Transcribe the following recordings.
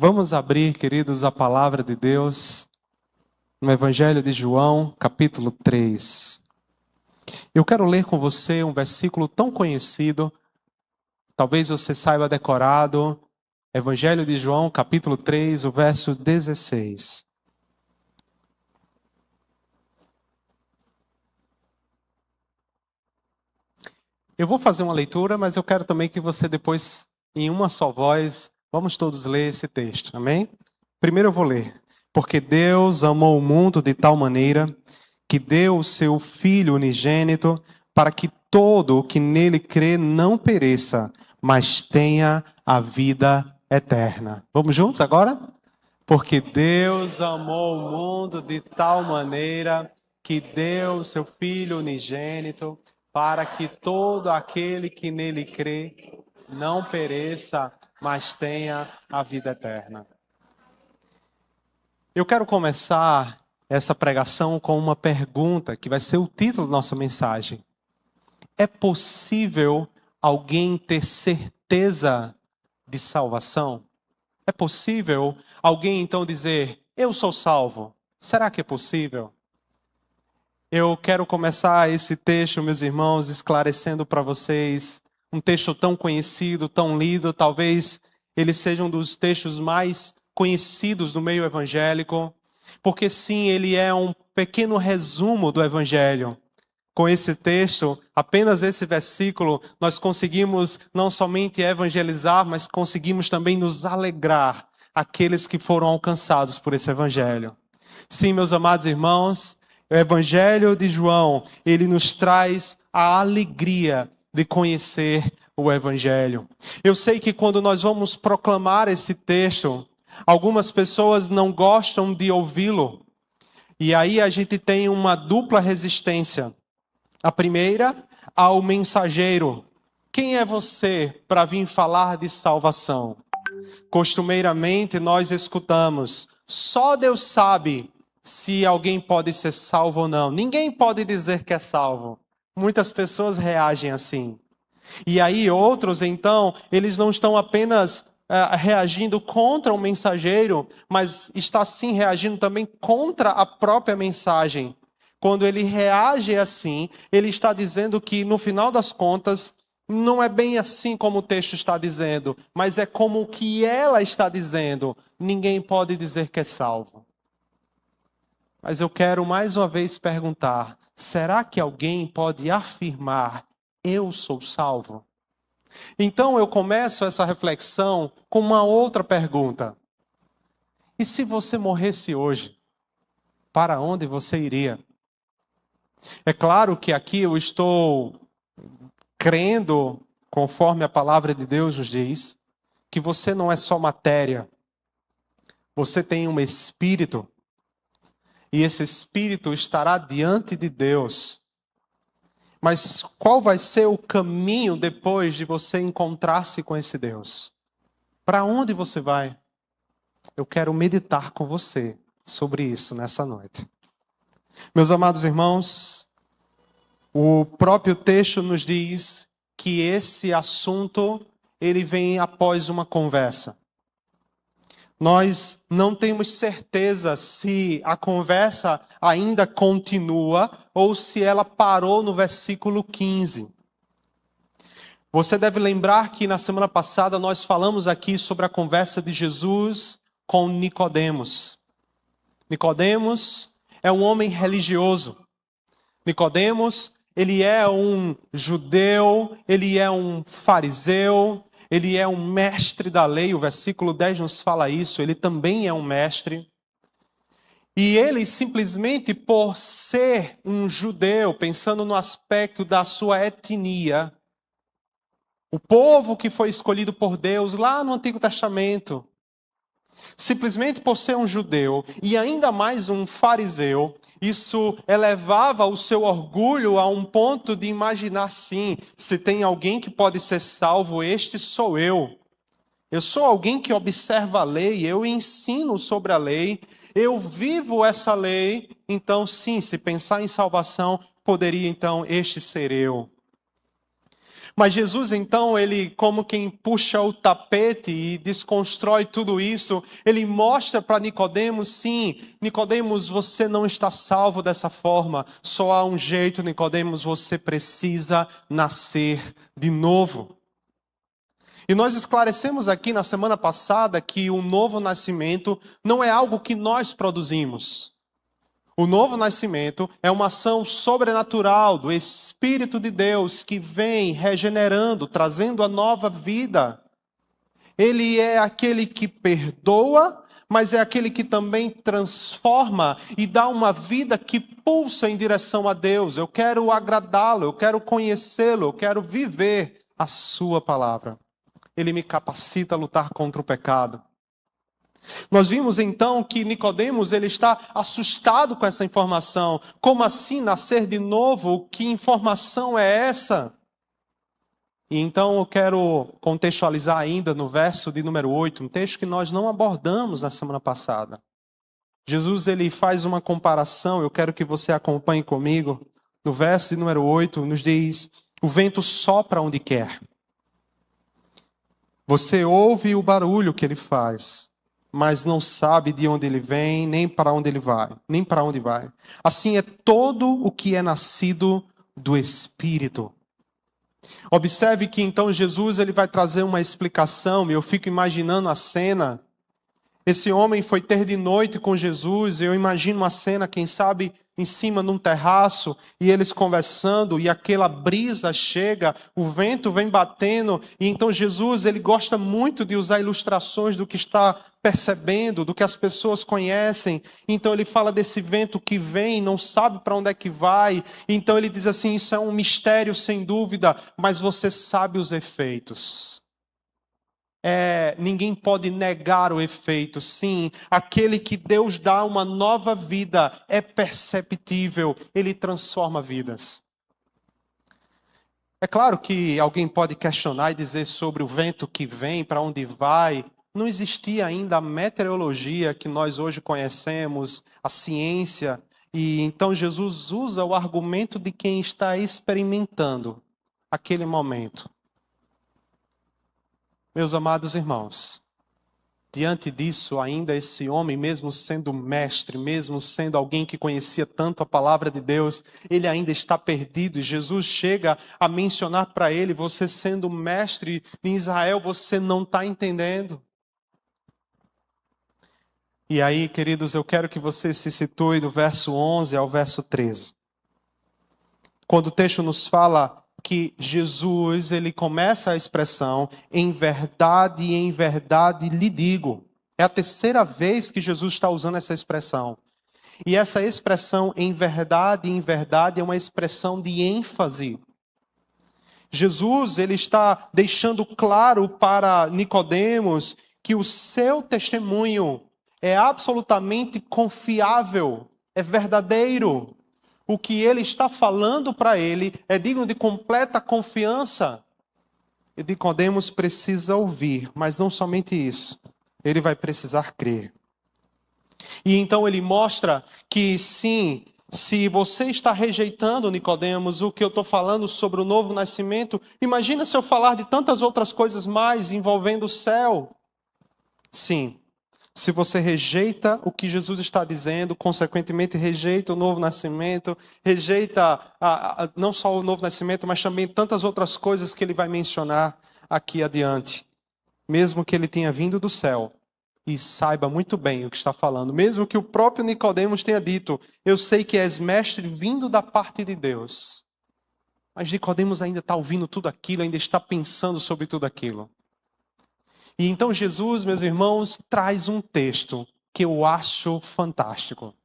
Vamos abrir, queridos, a palavra de Deus no Evangelho de João, capítulo 3. Eu quero ler com você um versículo tão conhecido, talvez você saiba decorado, Evangelho de João, capítulo 3, o verso 16. Eu vou fazer uma leitura, mas eu quero também que você depois, em uma só voz, vamos todos ler esse texto, amém? Primeiro eu vou ler. Porque Deus amou o mundo de tal maneira que deu o seu Filho unigênito para que todo o que nele crê não pereça, mas tenha a vida eterna. Vamos juntos agora? Porque Deus amou o mundo de tal maneira que deu o seu Filho unigênito para que todo aquele que nele crê não pereça, mas tenha a vida eterna. Eu quero começar essa pregação com uma pergunta que vai ser o título da nossa mensagem. É possível alguém ter certeza de salvação? É possível alguém então dizer, eu sou salvo? Será que é possível? Eu quero começar esse texto, meus irmãos, esclarecendo para vocês um texto tão conhecido, tão lido, talvez ele seja um dos textos mais conhecidos do meio evangélico, porque sim, ele é um pequeno resumo do evangelho. Com esse texto, apenas esse versículo, nós conseguimos não somente evangelizar, mas conseguimos também nos alegrar aqueles que foram alcançados por esse evangelho. Sim, meus amados irmãos, o Evangelho de João, ele nos traz a alegria de conhecer o Evangelho. Eu sei que quando nós vamos proclamar esse texto, algumas pessoas não gostam de ouvi-lo. E aí a gente tem uma dupla resistência. A primeira, ao mensageiro. Quem é você para vir falar de salvação? Costumeiramente nós escutamos, só Deus sabe se alguém pode ser salvo ou não. Ninguém pode dizer que é salvo. Muitas pessoas reagem assim. E aí outros, então, eles não estão apenas reagindo contra o mensageiro, mas está sim reagindo também contra a própria mensagem. Quando ele reage assim, ele está dizendo que, no final das contas, não é bem assim como o texto está dizendo, mas é como o que ela está dizendo. Ninguém pode dizer que é salvo. Mas eu quero mais uma vez perguntar, será que alguém pode afirmar, eu sou salvo? Então eu começo essa reflexão com uma outra pergunta. E se você morresse hoje, para onde você iria? É claro que aqui eu estou crendo, conforme a palavra de Deus nos diz, que você não é só matéria, você tem um espírito, e esse espírito estará diante de Deus. Mas qual vai ser o caminho depois de você encontrar-se com esse Deus? Para onde você vai? Eu quero meditar com você sobre isso nessa noite. Meus amados irmãos, o próprio texto nos diz que esse assunto, ele vem após uma conversa. Nós não temos certeza se a conversa ainda continua ou se ela parou no versículo 15. Você deve lembrar que na semana passada nós falamos aqui sobre a conversa de Jesus com Nicodemos. Nicodemos é um homem religioso. Nicodemos, ele é um judeu, ele é um fariseu, ele é um mestre da lei, o versículo 10 nos fala isso, ele também é um mestre. E ele simplesmente por ser um judeu, pensando no aspecto da sua etnia, o povo que foi escolhido por Deus lá no Antigo Testamento, simplesmente por ser um judeu e ainda mais um fariseu, isso elevava o seu orgulho a um ponto de imaginar sim, se tem alguém que pode ser salvo, este sou eu. Eu sou alguém que observa a lei, eu ensino sobre a lei, eu vivo essa lei, então sim, se pensar em salvação, poderia então este ser eu. Mas Jesus, então, ele como quem puxa o tapete e desconstrói tudo isso, ele mostra para Nicodemos, sim, Nicodemos, você não está salvo dessa forma, só há um jeito, Nicodemos, você precisa nascer de novo. E nós esclarecemos aqui na semana passada que o novo nascimento não é algo que nós produzimos. O novo nascimento é uma ação sobrenatural do Espírito de Deus que vem regenerando, trazendo a nova vida. Ele é aquele que perdoa, mas é aquele que também transforma e dá uma vida que pulsa em direção a Deus. Eu quero agradá-lo, eu quero conhecê-lo, eu quero viver a sua palavra. Ele me capacita a lutar contra o pecado. Nós vimos então que Nicodemos ele está assustado com essa informação. Como assim nascer de novo? Que informação é essa? E então eu quero contextualizar ainda no verso de número 8, um texto que nós não abordamos na semana passada. Jesus ele faz uma comparação, eu quero que você acompanhe comigo. No verso de número 8 nos diz: o vento sopra onde quer. Você ouve o barulho que ele faz, mas não sabe de onde ele vem, nem para onde ele vai, nem para onde vai. Assim é todo o que é nascido do Espírito. Observe que então Jesus ele vai trazer uma explicação, e eu fico imaginando a cena. Esse homem foi ter de noite com Jesus, eu imagino uma cena, quem sabe, em cima num terraço, e eles conversando, e aquela brisa chega, o vento vem batendo, e então Jesus, ele gosta muito de usar ilustrações do que está percebendo, do que as pessoas conhecem, então ele fala desse vento que vem, não sabe para onde é que vai, então ele diz assim, isso é um mistério sem dúvida, mas você sabe os efeitos. Ninguém pode negar o efeito. Sim, aquele que Deus dá uma nova vida é perceptível, ele transforma vidas. É claro que alguém pode questionar e dizer sobre o vento que vem, para onde vai. Não existia ainda a meteorologia que nós hoje conhecemos, a ciência, e então Jesus usa o argumento de quem está experimentando aquele momento. Meus amados irmãos, diante disso, ainda esse homem, mesmo sendo mestre, mesmo sendo alguém que conhecia tanto a palavra de Deus, ele ainda está perdido. E Jesus chega a mencionar para ele, você sendo mestre em Israel, você não está entendendo. E aí, queridos, eu quero que você se situe do verso 11 ao verso 13. Quando o texto nos fala que Jesus, ele começa a expressão, em verdade lhe digo. É a terceira vez que Jesus está usando essa expressão. E essa expressão, em verdade, é uma expressão de ênfase. Jesus, ele está deixando claro para Nicodemos que o seu testemunho é absolutamente confiável, é verdadeiro. O que ele está falando para ele é digno de completa confiança. E Nicodemos precisa ouvir, mas não somente isso. Ele vai precisar crer. E então ele mostra que sim, se você está rejeitando, Nicodemos, o que eu estou falando sobre o novo nascimento, imagina se eu falar de tantas outras coisas mais envolvendo o céu. Sim. Se você rejeita o que Jesus está dizendo, consequentemente rejeita o novo nascimento, rejeita não só o novo nascimento, mas também tantas outras coisas que ele vai mencionar aqui adiante. Mesmo que ele tenha vindo do céu e saiba muito bem o que está falando, mesmo que o próprio Nicodemos tenha dito, eu sei que és mestre vindo da parte de Deus. Mas Nicodemos ainda está ouvindo tudo aquilo, ainda está pensando sobre tudo aquilo. E então Jesus, meus irmãos, traz um texto que eu acho fantástico.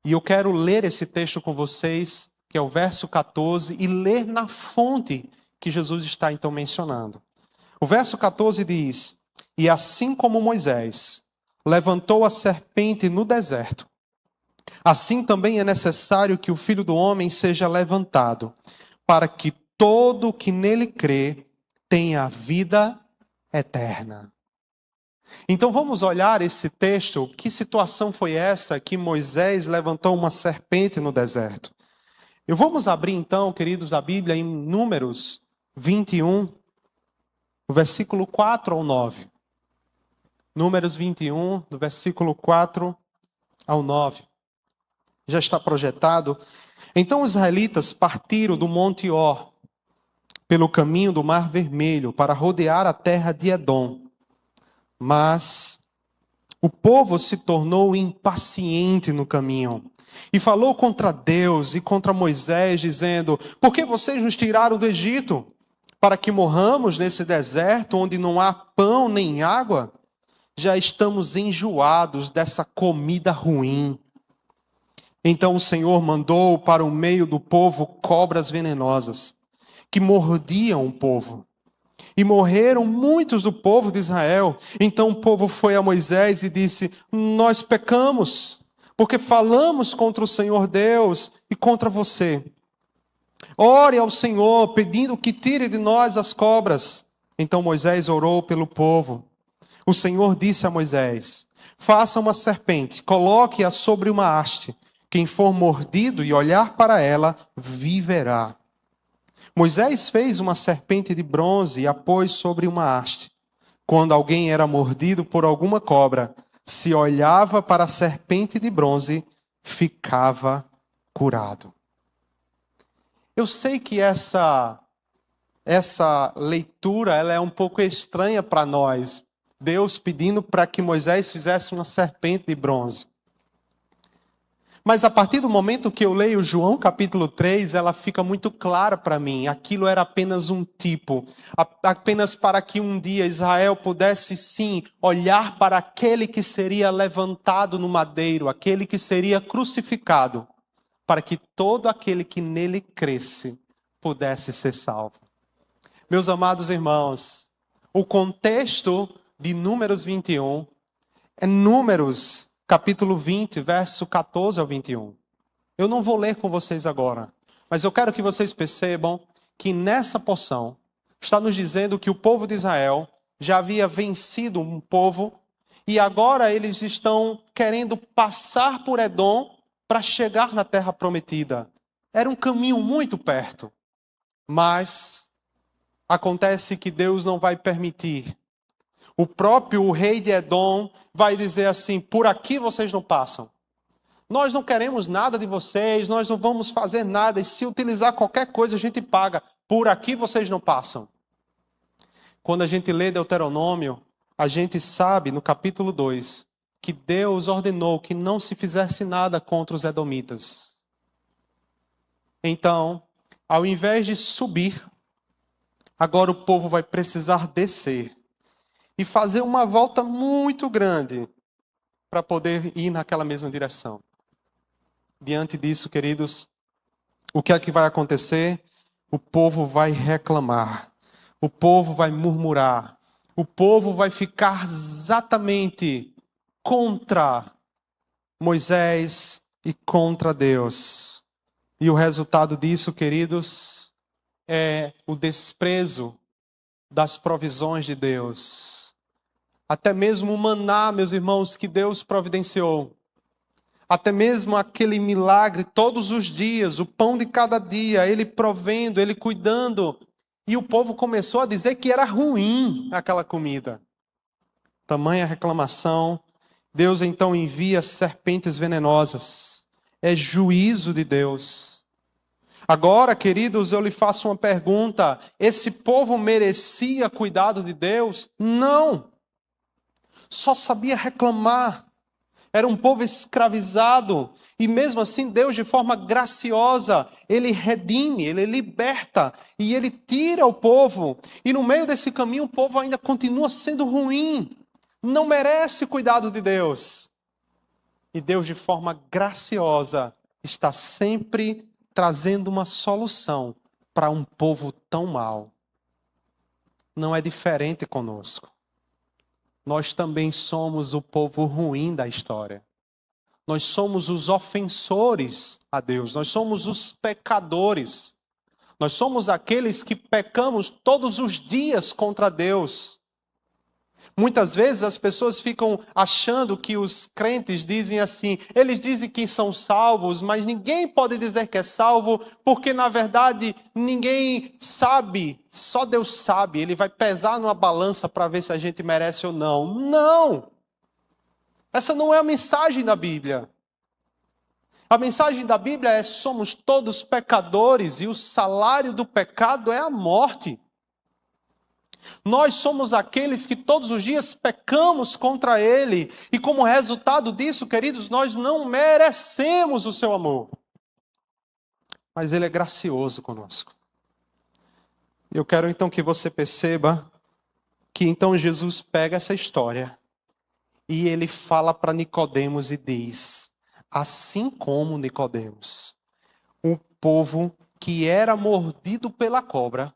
E eu quero ler esse texto com vocês, que é o verso 14, e ler na fonte que Jesus está então mencionando. O verso 14 diz, e assim como Moisés levantou a serpente no deserto, assim também é necessário que o Filho do Homem seja levantado, para que todo o que nele crê tenha vida eterna. Então vamos olhar esse texto. Que situação foi essa que Moisés levantou uma serpente no deserto? Vamos abrir então, queridos, a Bíblia em Números, 21, do versículo 4 ao 9. Números 21, do versículo 4 ao 9. Já está projetado. Então os israelitas partiram do Monte Or, pelo caminho do Mar Vermelho, para rodear a terra de Edom. Mas o povo se tornou impaciente no caminho e falou contra Deus e contra Moisés, dizendo: por que vocês nos tiraram do Egito? Para que morramos nesse deserto onde não há pão nem água? Já estamos enjoados dessa comida ruim. Então o Senhor mandou para o meio do povo cobras venenosas, que mordiam o povo. E morreram muitos do povo de Israel. Então o povo foi a Moisés e disse: nós pecamos, porque falamos contra o Senhor Deus e contra você. Ore ao Senhor, pedindo que tire de nós as cobras. Então Moisés orou pelo povo. O Senhor disse a Moisés: faça uma serpente, coloque-a sobre uma haste. Quem for mordido e olhar para ela, viverá. Moisés fez uma serpente de bronze e a pôs sobre uma haste. Quando alguém era mordido por alguma cobra, se olhava para a serpente de bronze, ficava curado. Eu sei que essa leitura ela é um pouco estranha para nós. Deus pedindo para que Moisés fizesse uma serpente de bronze. Mas a partir do momento que eu leio João capítulo 3, ela fica muito clara para mim. Aquilo era apenas um tipo. Apenas para que um dia Israel pudesse sim olhar para aquele que seria levantado no madeiro, aquele que seria crucificado, para que todo aquele que nele cresce pudesse ser salvo. Meus amados irmãos, o contexto de Números 21 é Números capítulo 20, verso 14 ao 21. Eu não vou ler com vocês agora, mas eu quero que vocês percebam que nessa porção está nos dizendo que o povo de Israel já havia vencido um povo e agora eles estão querendo passar por Edom para chegar na terra prometida. Era um caminho muito perto, mas acontece que Deus não vai permitir. O próprio rei de Edom vai dizer assim: por aqui vocês não passam. Nós não queremos nada de vocês, nós não vamos fazer nada, e se utilizar qualquer coisa a gente paga. Por aqui vocês não passam. Quando a gente lê Deuteronômio, a gente sabe no capítulo 2 que Deus ordenou que não se fizesse nada contra os edomitas. Então, ao invés de subir, agora o povo vai precisar descer e fazer uma volta muito grande para poder ir naquela mesma direção. Diante disso, queridos, o que é que vai acontecer? O povo vai reclamar, o povo vai murmurar, o povo vai ficar exatamente contra Moisés e contra Deus. E o resultado disso, queridos, é o desprezo das provisões de Deus. Até mesmo o maná, meus irmãos, que Deus providenciou. Até mesmo aquele milagre todos os dias, o pão de cada dia, Ele provendo, Ele cuidando. E o povo começou a dizer que era ruim aquela comida. Tamanha reclamação. Deus então envia serpentes venenosas. É juízo de Deus. Agora, queridos, eu lhe faço uma pergunta. Esse povo merecia cuidado de Deus? Não. Só sabia reclamar. Era um povo escravizado. E mesmo assim, Deus, de forma graciosa, Ele redime, Ele liberta. E Ele tira o povo. E no meio desse caminho, o povo ainda continua sendo ruim. Não merece cuidado de Deus. E Deus, de forma graciosa, está sempre trazendo uma solução para um povo tão mau. Não é diferente conosco. Nós também somos o povo ruim da história. Nós somos os ofensores a Deus. Nós somos os pecadores. Nós somos aqueles que pecamos todos os dias contra Deus. Muitas vezes as pessoas ficam achando que os crentes dizem assim, eles dizem que são salvos, mas ninguém pode dizer que é salvo, porque na verdade ninguém sabe, só Deus sabe. Ele vai pesar numa balança para ver se a gente merece ou não. Não! Essa não é a mensagem da Bíblia. A mensagem da Bíblia é: somos todos pecadores e o salário do pecado é a morte. Nós somos aqueles que todos os dias pecamos contra Ele. E como resultado disso, queridos, nós não merecemos o seu amor. Mas Ele é gracioso conosco. Eu quero então que você perceba que então Jesus pega essa história e Ele fala para Nicodemos e diz, assim como Nicodemos, o povo que era mordido pela cobra,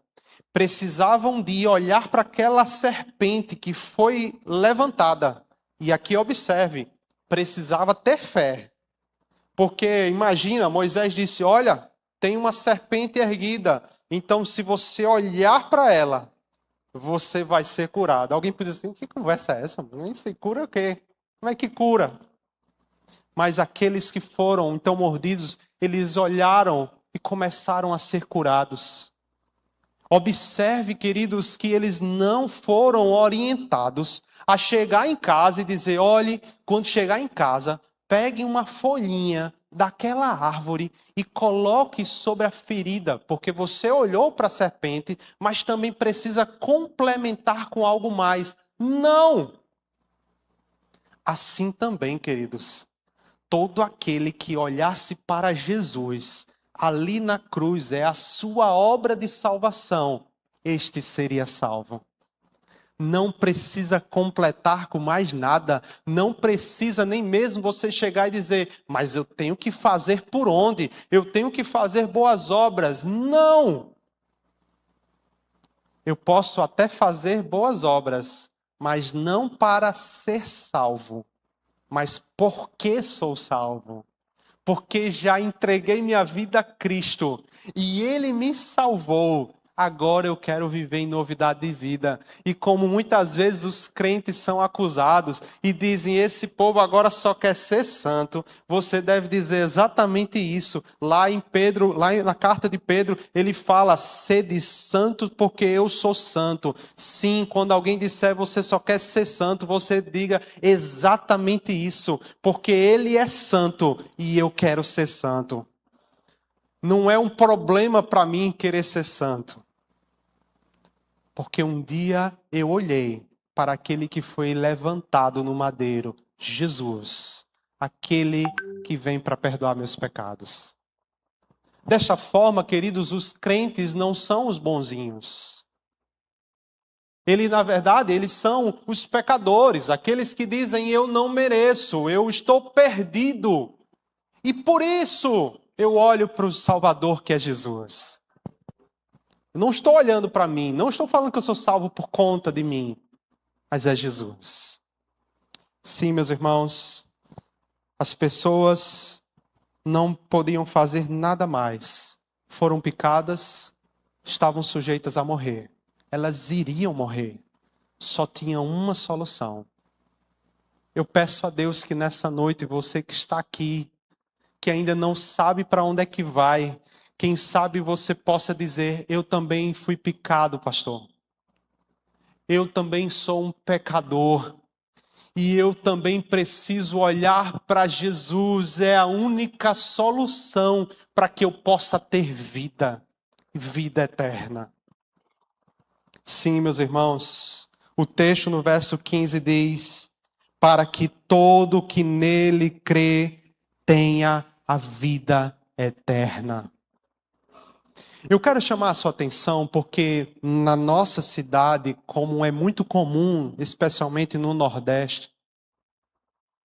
precisavam de olhar para aquela serpente que foi levantada. E aqui observe, precisava ter fé. Porque imagina, Moisés disse, olha, tem uma serpente erguida. Então se você olhar para ela, você vai ser curado. Alguém pode dizer assim, que conversa é essa? Nem sei, cura o quê? Como é que cura? Mas aqueles que foram então mordidos, eles olharam e começaram a ser curados. Observe, queridos, que eles não foram orientados a chegar em casa e dizer, olhe, quando chegar em casa, pegue uma folhinha daquela árvore e coloque sobre a ferida, porque você olhou para a serpente, mas também precisa complementar com algo mais. Não! Assim também, queridos, todo aquele que olhasse para Jesus, ali na cruz, é a sua obra de salvação, este seria salvo. Não precisa completar com mais nada, não precisa nem mesmo você chegar e dizer, mas eu tenho que fazer por onde? Eu tenho que fazer boas obras. Não! Eu posso até fazer boas obras, mas não para ser salvo, mas porque sou salvo. Porque já entreguei minha vida a Cristo e Ele me salvou. Agora eu quero viver em novidade de vida. E como muitas vezes os crentes são acusados e dizem, esse povo agora só quer ser santo, você deve dizer exatamente isso. Lá em Pedro, lá na carta de Pedro, ele fala, sede santos porque eu sou santo. Sim, quando alguém disser você só quer ser santo, você diga exatamente isso. Porque Ele é santo e eu quero ser santo. Não é um problema para mim querer ser santo. Porque um dia eu olhei para aquele que foi levantado no madeiro, Jesus, aquele que vem para perdoar meus pecados. Desta forma, queridos, os crentes não são os bonzinhos. Na verdade, eles são os pecadores, aqueles que dizem, eu não mereço, eu estou perdido. E por isso eu olho para o Salvador que é Jesus. Eu não estou olhando para mim, não estou falando que eu sou salvo por conta de mim, mas é Jesus. Sim, meus irmãos, as pessoas não podiam fazer nada mais. Foram picadas, estavam sujeitas a morrer. Elas iriam morrer. Só tinha uma solução. Eu peço a Deus que nessa noite, você que está aqui, que ainda não sabe para onde é que vai, quem sabe você possa dizer, eu também fui picado, pastor. Eu também sou um pecador. E eu também preciso olhar para Jesus. É a única solução para que eu possa ter vida. Vida eterna. Sim, meus irmãos. O texto no verso 15 diz, para que todo que nele crê tenha a vida eterna. Eu quero chamar a sua atenção porque na nossa cidade, como é muito comum, especialmente no Nordeste,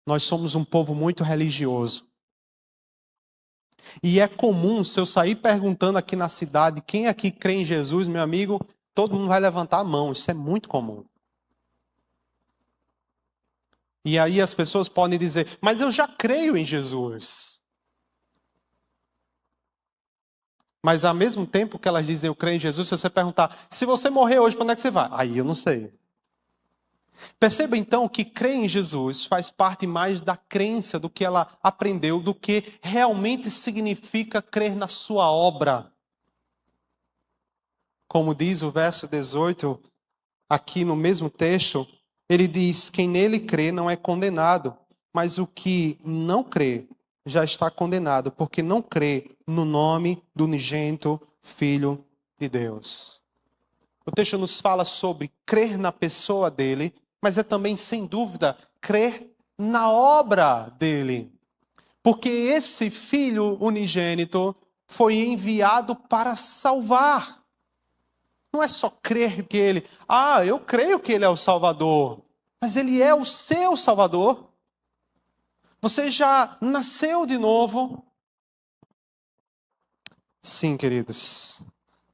nós somos um povo muito religioso. E é comum, se eu sair perguntando aqui na cidade, quem aqui crê em Jesus, meu amigo, todo mundo vai levantar a mão, isso é muito comum. E aí as pessoas podem dizer, mas eu já creio em Jesus. Mas ao mesmo tempo que elas dizem eu creio em Jesus, se você perguntar, se você morrer hoje, para onde é que você vai? Aí eu não sei. Perceba então que crer em Jesus faz parte mais da crença do que ela aprendeu, do que realmente significa crer na sua obra. Como diz o verso 18, aqui no mesmo texto, ele diz: quem nele crê não é condenado, mas o que não crê já está condenado, porque não crê no nome do unigênito Filho de Deus. O texto nos fala sobre crer na pessoa dele, mas é também, sem dúvida, crer na obra dele. Porque esse Filho unigênito foi enviado para salvar. Não é só crer que ele, eu creio que ele é o Salvador, mas ele é o seu Salvador. Você já nasceu de novo. Sim, queridos.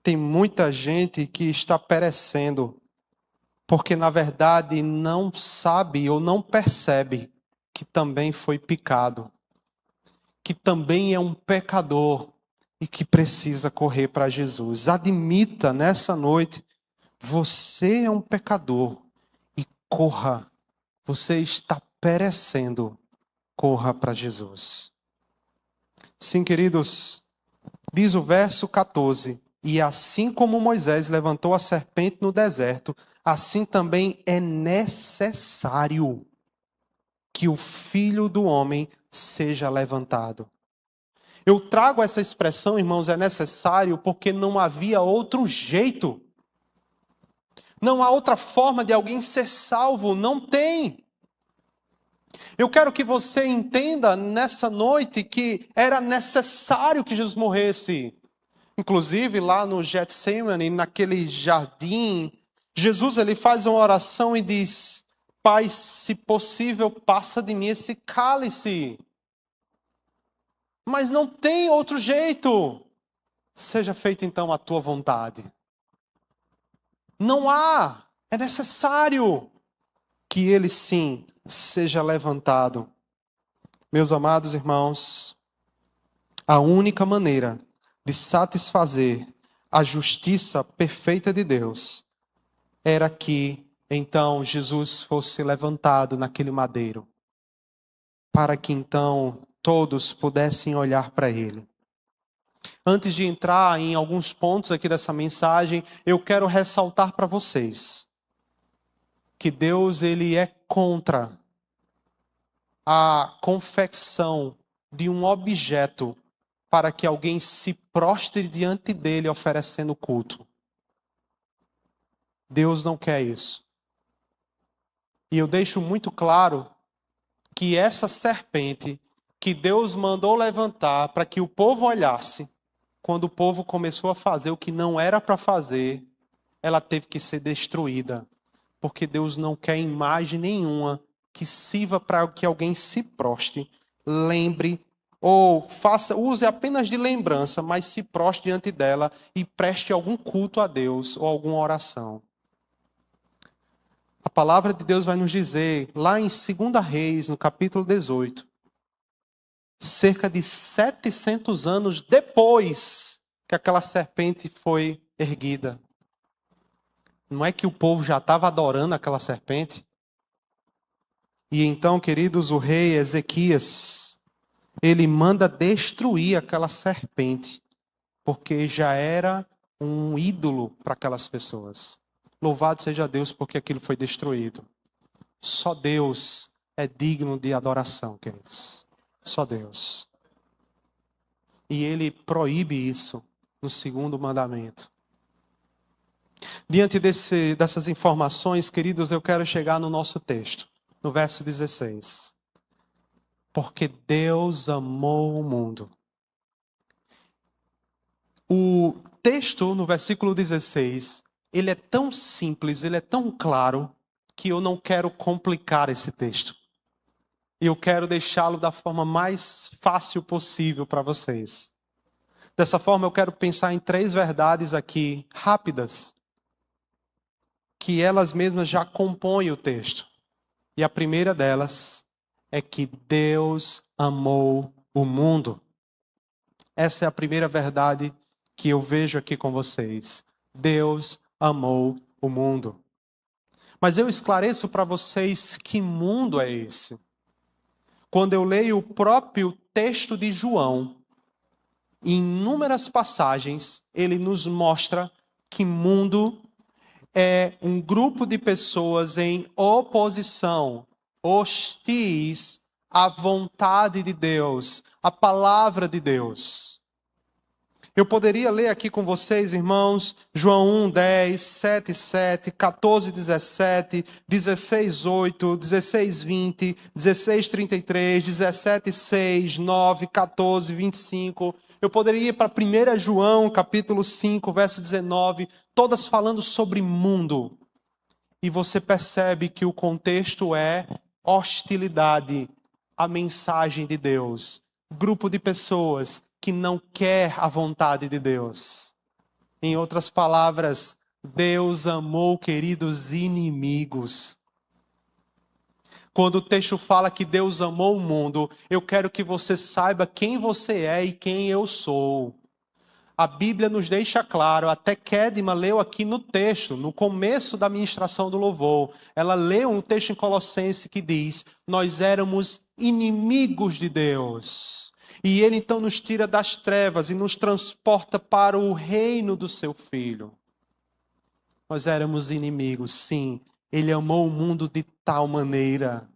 Tem muita gente que está perecendo, porque na verdade não sabe ou não percebe que também foi picado, que também é um pecador e que precisa correr para Jesus. Admita nessa noite, você é um pecador e corra. Você está perecendo, corra para Jesus. Sim, queridos, diz o verso 14, e assim como Moisés levantou a serpente no deserto, assim também é necessário que o Filho do Homem seja levantado. Eu trago essa expressão, irmãos, é necessário, porque não havia outro jeito. Não há outra forma de alguém ser salvo, não tem. Eu quero que você entenda nessa noite que era necessário que Jesus morresse. Inclusive, lá no Getsemane, naquele jardim, Jesus ele faz uma oração e diz: Pai, se possível, passa de mim esse cálice. Mas não tem outro jeito. Seja feita então a tua vontade. Não há. É necessário que ele sim seja levantado. Meus amados irmãos, a única maneira de satisfazer a justiça perfeita de Deus era que então Jesus fosse levantado naquele madeiro, para que então todos pudessem olhar para ele. Antes de entrar em alguns pontos aqui dessa mensagem, eu quero ressaltar para vocês que Deus ele é contra a confecção de um objeto para que alguém se prostre diante dele oferecendo culto. Deus não quer isso. E eu deixo muito claro que essa serpente que Deus mandou levantar para que o povo olhasse, quando o povo começou a fazer o que não era para fazer, ela teve que ser destruída. Porque Deus não quer imagem nenhuma que sirva para que alguém se prostre, lembre ou use apenas de lembrança, mas se prostre diante dela e preste algum culto a Deus ou alguma oração. A palavra de Deus vai nos dizer, lá em 2 Reis, no capítulo 18, cerca de 700 anos depois que aquela serpente foi erguida. Não é que o povo já estava adorando aquela serpente? E então, queridos, o rei Ezequias, ele manda destruir aquela serpente, porque já era um ídolo para aquelas pessoas. Louvado seja Deus porque aquilo foi destruído. Só Deus é digno de adoração, queridos. Só Deus. E ele proíbe isso no 2º mandamento. Diante dessas informações, queridos, eu quero chegar no nosso texto, no verso 16. Porque Deus amou o mundo. O texto, no versículo 16, ele é tão simples, ele é tão claro, que eu não quero complicar esse texto. E eu quero deixá-lo da forma mais fácil possível para vocês. Dessa forma, eu quero pensar em 3 verdades aqui, rápidas, que elas mesmas já compõem o texto. E a primeira delas é que Deus amou o mundo. Essa é a primeira verdade que eu vejo aqui com vocês. Deus amou o mundo. Mas eu esclareço para vocês que mundo é esse. Quando eu leio o próprio texto de João, em inúmeras passagens, ele nos mostra que mundo é um grupo de pessoas em oposição, hostis à vontade de Deus, à palavra de Deus. Eu poderia ler aqui com vocês, irmãos, João 1, 10, 7, 7, 14, 17, 16, 8, 16, 20, 16, 33, 17, 6, 9, 14, 25. Eu poderia ir para 1 João, capítulo 5, verso 19, todas falando sobre mundo. E você percebe que o contexto é hostilidade à mensagem de Deus. Grupo de pessoas que não quer a vontade de Deus. Em outras palavras, Deus amou, queridos, inimigos. Quando o texto fala que Deus amou o mundo, eu quero que você saiba quem você é e quem eu sou. A Bíblia nos deixa claro, até Kedma leu aqui no texto, no começo da ministração do louvor, ela leu um texto em Colossenses que diz, nós éramos inimigos de Deus. E Ele então nos tira das trevas e nos transporta para o reino do seu Filho. Nós éramos inimigos, sim. Ele amou o mundo de tal maneira.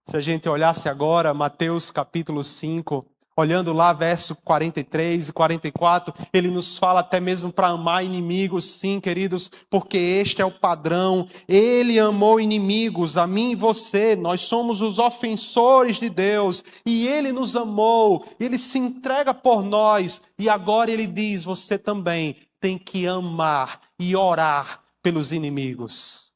Se a gente olhasse agora, Mateus capítulo 5, olhando lá verso 43 e 44, ele nos fala até mesmo para amar inimigos, sim, queridos, porque este é o padrão. Ele amou inimigos, a mim e você, nós somos os ofensores de Deus, e ele nos amou, ele se entrega por nós, e agora ele diz, você também tem que amar e orar pelos inimigos.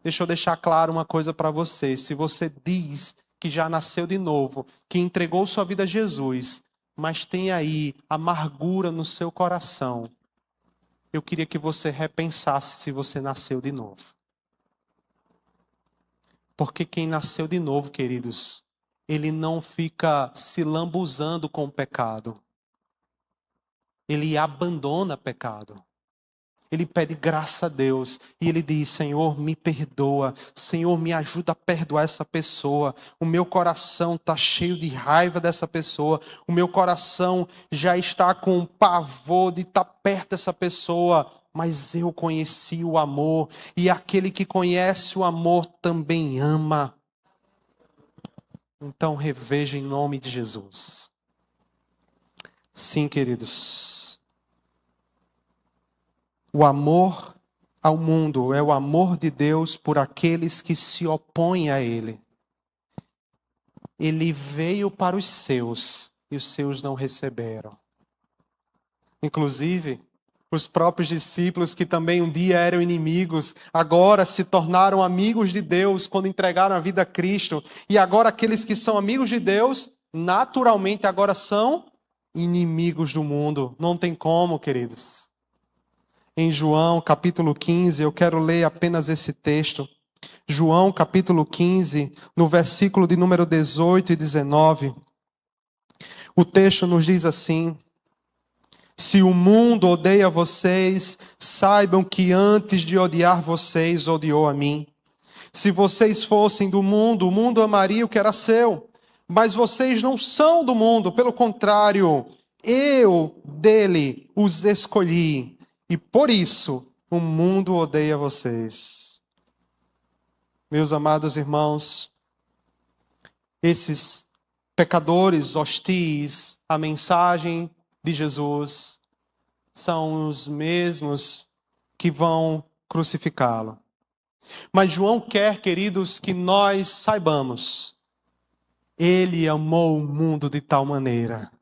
Deixa eu deixar claro uma coisa para você, se você diz que já nasceu de novo, que entregou sua vida a Jesus, mas tem aí amargura no seu coração, eu queria que você repensasse se você nasceu de novo. Porque quem nasceu de novo, queridos, ele não fica se lambuzando com o pecado. Ele abandona pecado. Ele pede graça a Deus e ele diz, Senhor, me perdoa. Senhor, me ajuda a perdoar essa pessoa. O meu coração está cheio de raiva dessa pessoa. O meu coração já está com pavor de estar perto dessa pessoa. Mas eu conheci o amor. E aquele que conhece o amor também ama. Então reveja em nome de Jesus. Sim, queridos. O amor ao mundo é o amor de Deus por aqueles que se opõem a Ele. Ele veio para os seus e os seus não receberam. Inclusive, os próprios discípulos que também um dia eram inimigos, agora se tornaram amigos de Deus quando entregaram a vida a Cristo. E agora aqueles que são amigos de Deus, naturalmente agora são inimigos do mundo. Não tem como, queridos. Em João capítulo 15, eu quero ler apenas esse texto. João capítulo 15, no versículo de número 18 e 19. O texto nos diz assim: se o mundo odeia vocês, saibam que antes de odiar vocês, odiou a mim. Se vocês fossem do mundo, o mundo amaria o que era seu. Mas vocês não são do mundo, pelo contrário, eu dele os escolhi. E por isso, o mundo odeia vocês. Meus amados irmãos, esses pecadores hostis à mensagem de Jesus são os mesmos que vão crucificá-lo. Mas João quer, queridos, que nós saibamos, ele amou o mundo de tal maneira.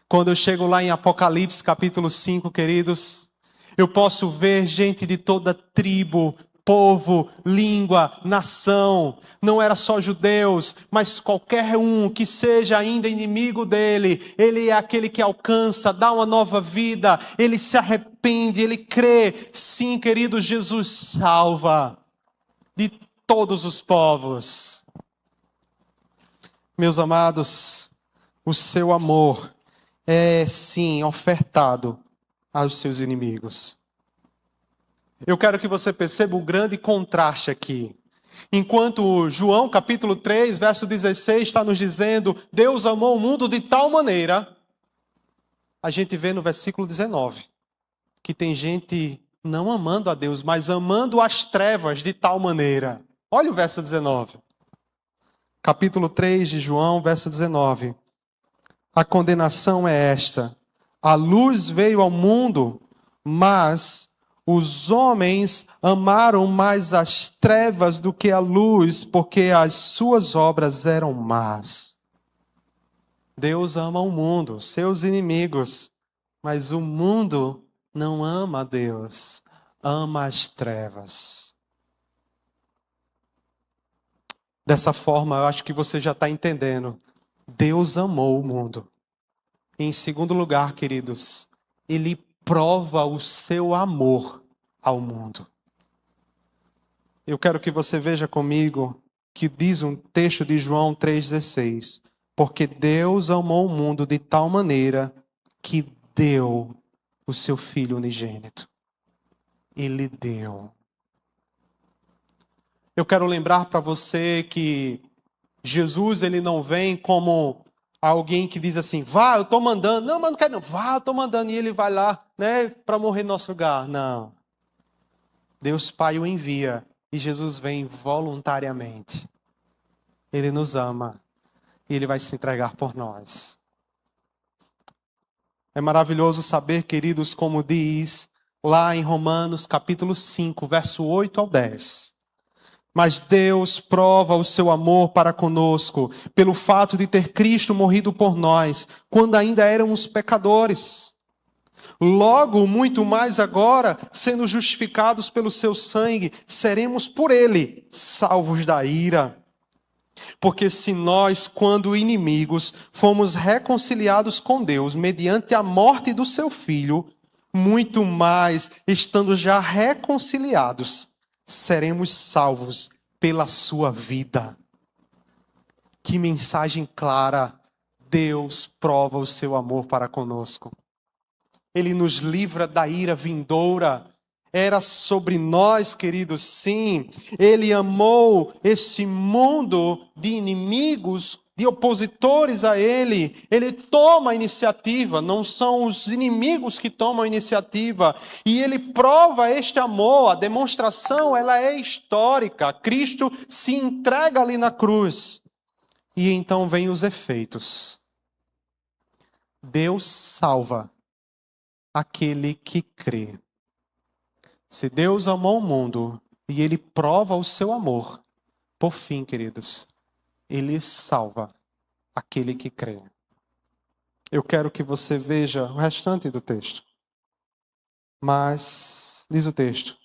Quando eu chego lá em Apocalipse capítulo 5, queridos, eu posso ver gente de toda tribo, povo, língua, nação. Não era só judeus, mas qualquer um que seja ainda inimigo dele. Ele é aquele que alcança, dá uma nova vida. Ele se arrepende, ele crê. Sim, querido, Jesus salva de todos os povos. Meus amados, o seu amor é sim ofertado aos seus inimigos. Eu quero que você perceba o grande contraste aqui. Enquanto João, capítulo 3, verso 16, está nos dizendo: Deus amou o mundo de tal maneira, a gente vê no versículo 19, que tem gente não amando a Deus, mas amando as trevas de tal maneira. Olha o verso 19. Capítulo 3 de João, verso 19. A condenação é esta: a luz veio ao mundo, mas os homens amaram mais as trevas do que a luz, porque as suas obras eram más. Deus ama o mundo, seus inimigos, mas o mundo não ama a Deus, ama as trevas. Dessa forma, eu acho que você já está entendendo. Deus amou o mundo. E em segundo lugar, queridos, Ele prova o seu amor ao mundo. Eu quero que você veja comigo que diz um texto de João 3,16. Porque Deus amou o mundo de tal maneira que deu o seu Filho unigênito. Ele deu. Eu quero lembrar para você que Jesus, ele não vem como alguém que diz assim: vá, eu estou mandando. Não, mas não quero não. Vá, eu estou mandando. E ele vai lá, né, para morrer no nosso lugar. Não. Deus Pai o envia. E Jesus vem voluntariamente. Ele nos ama. E Ele vai se entregar por nós. É maravilhoso saber, queridos, como diz lá em Romanos capítulo 5, verso 8 ao 10. Mas Deus prova o seu amor para conosco, pelo fato de ter Cristo morrido por nós, quando ainda éramos pecadores. Logo, muito mais agora, sendo justificados pelo seu sangue, seremos por ele salvos da ira. Porque se nós, quando inimigos, fomos reconciliados com Deus mediante a morte do seu Filho, muito mais, estando já reconciliados, seremos salvos pela sua vida. Que mensagem clara! Deus prova o seu amor para conosco. Ele nos livra da ira vindoura. Era sobre nós, queridos, sim. Ele amou esse mundo de inimigos, de opositores a ele. Ele toma a iniciativa, não são os inimigos que tomam a iniciativa. E ele prova este amor, a demonstração, ela é histórica. Cristo se entrega ali na cruz. E então vêm os efeitos. Deus salva aquele que crê. Se Deus amou o mundo e Ele prova o seu amor, por fim, queridos, Ele salva aquele que crê. Eu quero que você veja o restante do texto. Mas, diz o texto,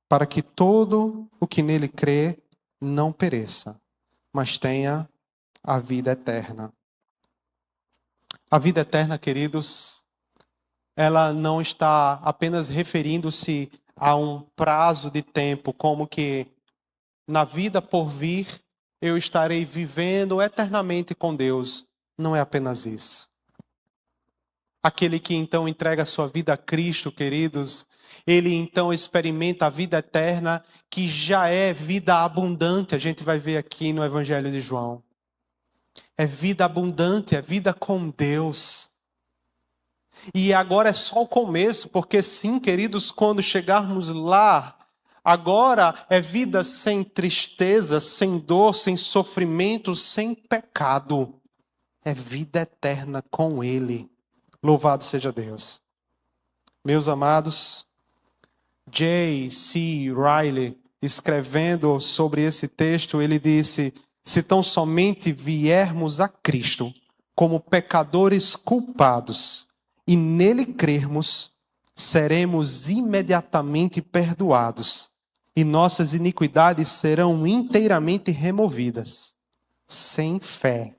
para que todo o que nele crê não pereça, mas tenha a vida eterna. A vida eterna, queridos, ela não está apenas referindo-se a um prazo de tempo, como que na vida por vir eu estarei vivendo eternamente com Deus. Não é apenas isso. Aquele que então entrega a sua vida a Cristo, queridos, ele então experimenta a vida eterna, que já é vida abundante. A gente vai ver aqui no Evangelho de João. É vida abundante, é vida com Deus. E agora é só o começo, porque sim, queridos, quando chegarmos lá, agora é vida sem tristeza, sem dor, sem sofrimento, sem pecado. É vida eterna com Ele. Louvado seja Deus. Meus amados, J.C. Riley, escrevendo sobre esse texto, ele disse: se tão somente viermos a Cristo como pecadores culpados, e nele crermos, seremos imediatamente perdoados, e nossas iniquidades serão inteiramente removidas. Sem fé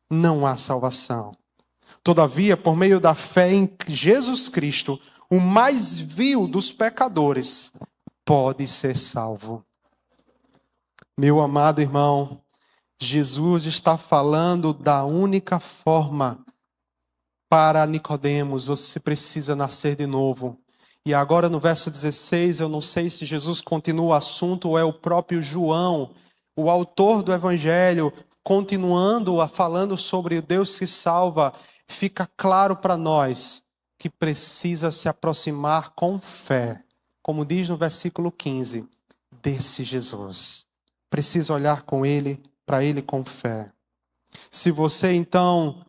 não há salvação. Todavia, por meio da fé em Jesus Cristo, o mais vil dos pecadores pode ser salvo. Meu amado irmão, Jesus está falando da única forma para Nicodemos: você precisa nascer de novo. E agora no verso 16, eu não sei se Jesus continua o assunto ou é o próprio João, o autor do Evangelho, continuando a falando sobre o Deus que salva. Fica claro para nós que precisa se aproximar com fé, como diz no versículo 15, desse Jesus. Precisa olhar para ele com fé. Se você então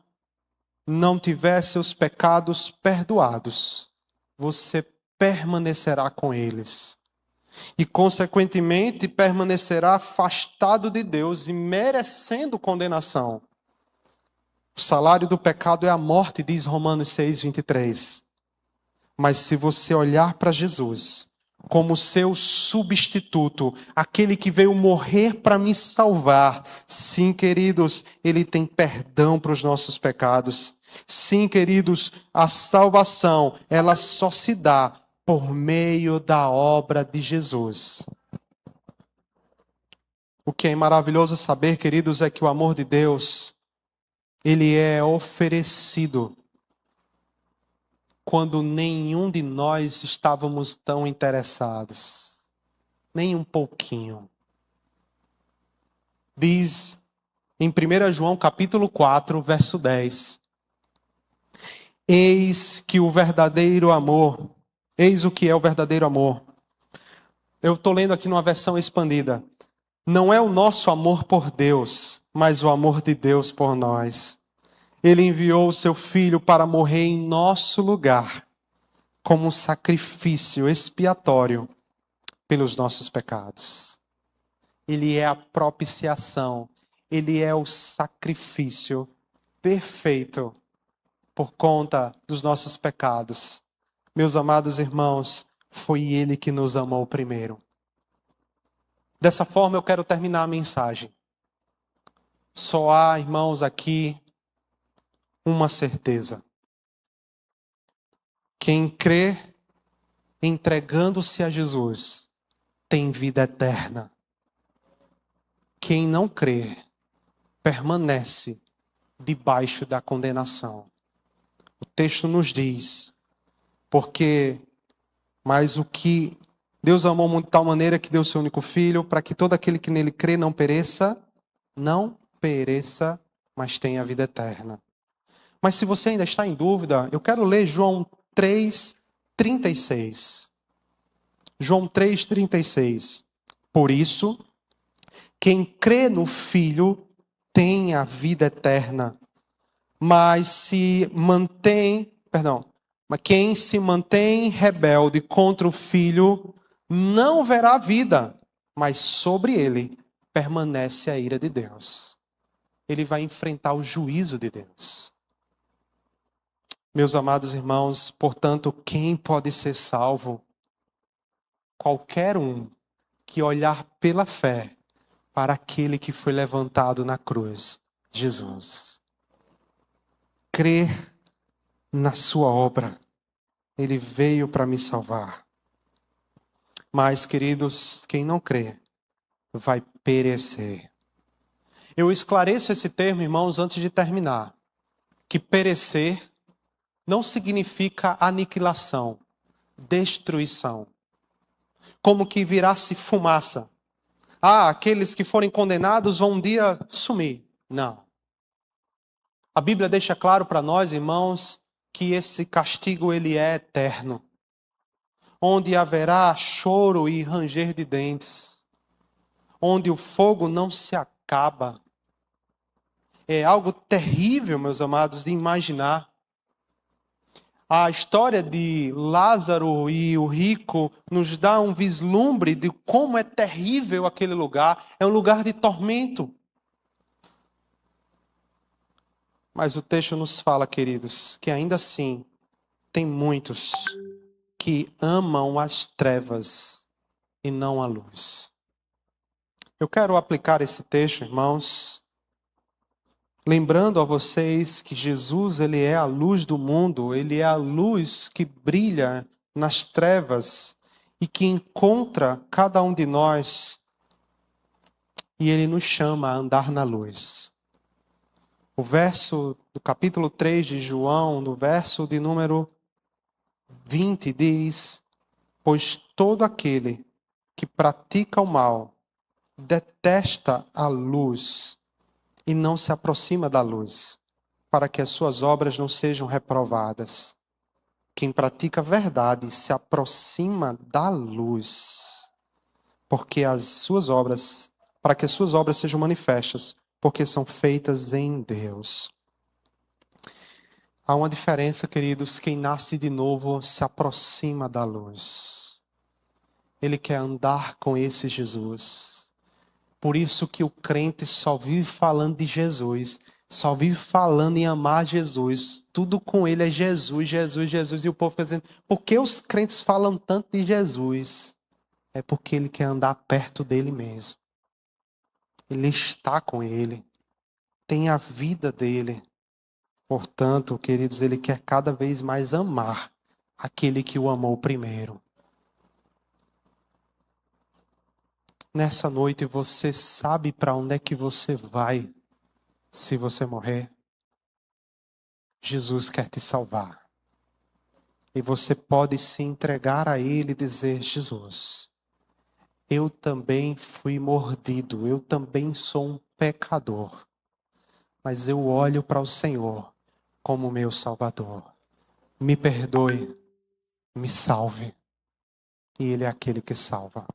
não tiver seus pecados perdoados, você permanecerá com eles. E, consequentemente, permanecerá afastado de Deus e merecendo condenação. O salário do pecado é a morte, diz Romanos 6:23. Mas se você olhar para Jesus como seu substituto, aquele que veio morrer para me salvar, sim, queridos, ele tem perdão para os nossos pecados. Sim, queridos, a salvação, ela só se dá por meio da obra de Jesus. O que é maravilhoso saber, queridos, é que o amor de Deus, ele é oferecido quando nenhum de nós estávamos tão interessados. Nem um pouquinho. Diz em 1 João capítulo 4, verso 10. Eis que o verdadeiro amor, eis o que é o verdadeiro amor. Eu estou lendo aqui numa versão expandida. Não é o nosso amor por Deus, mas o amor de Deus por nós. Ele enviou o seu Filho para morrer em nosso lugar, como um sacrifício expiatório pelos nossos pecados. Ele é a propiciação, ele é o sacrifício perfeito por conta dos nossos pecados. Meus amados irmãos, foi ele que nos amou primeiro. Dessa forma eu quero terminar a mensagem. Só há, irmãos, aqui uma certeza. Quem crê entregando-se a Jesus tem vida eterna. Quem não crê permanece debaixo da condenação. O texto nos diz, mas o que Deus amou de tal maneira que deu seu único filho, para que todo aquele que nele crê não pereça, mas tenha a vida eterna. Mas se você ainda está em dúvida, eu quero ler João 3:36. João 3:36. Por isso, quem crê no Filho tem a vida eterna. Mas quem se mantém rebelde contra o Filho não verá vida, mas sobre ele permanece a ira de Deus. Ele vai enfrentar o juízo de Deus. Meus amados irmãos, portanto, quem pode ser salvo? Qualquer um que olhar pela fé para aquele que foi levantado na cruz, Jesus. Crer na sua obra. Ele veio para me salvar. Mas, queridos, quem não crê vai perecer. Eu esclareço esse termo, irmãos, antes de terminar. Que perecer não significa aniquilação, destruição. Como que virasse fumaça. Aqueles que forem condenados vão um dia sumir. Não. A Bíblia deixa claro para nós, irmãos, que esse castigo ele é eterno. Onde haverá choro e ranger de dentes. Onde o fogo não se acaba. É algo terrível, meus amados, de imaginar. A história de Lázaro e o rico nos dá um vislumbre de como é terrível aquele lugar. É um lugar de tormento. Mas o texto nos fala, queridos, que ainda assim tem muitos que amam as trevas e não a luz. Eu quero aplicar esse texto, irmãos, lembrando a vocês que Jesus, ele é a luz do mundo, ele é a luz que brilha nas trevas e que encontra cada um de nós e ele nos chama a andar na luz. O verso do capítulo 3 de João, no verso de número 20, diz Pois todo aquele que pratica o mal detesta a luz e não se aproxima da luz, para que as suas obras não sejam reprovadas. Quem pratica a verdade se aproxima da luz, porque as suas obras, para que as suas obras sejam manifestas, porque são feitas em Deus. Há uma diferença, queridos, quem nasce de novo se aproxima da luz. Ele quer andar com esse Jesus. Por isso que o crente só vive falando de Jesus, só vive falando em amar Jesus. Tudo com ele é Jesus, Jesus, Jesus. E o povo fica dizendo, por que os crentes falam tanto de Jesus? É porque ele quer andar perto dele mesmo. Ele está com ele, tem a vida dele. Portanto, queridos, ele quer cada vez mais amar aquele que o amou primeiro. Nessa noite, você sabe para onde é que você vai se você morrer? Jesus quer te salvar. E você pode se entregar a Ele e dizer, Jesus, eu também fui mordido, eu também sou um pecador. Mas eu olho para o Senhor como meu Salvador. Me perdoe, me salve. E Ele é aquele que salva.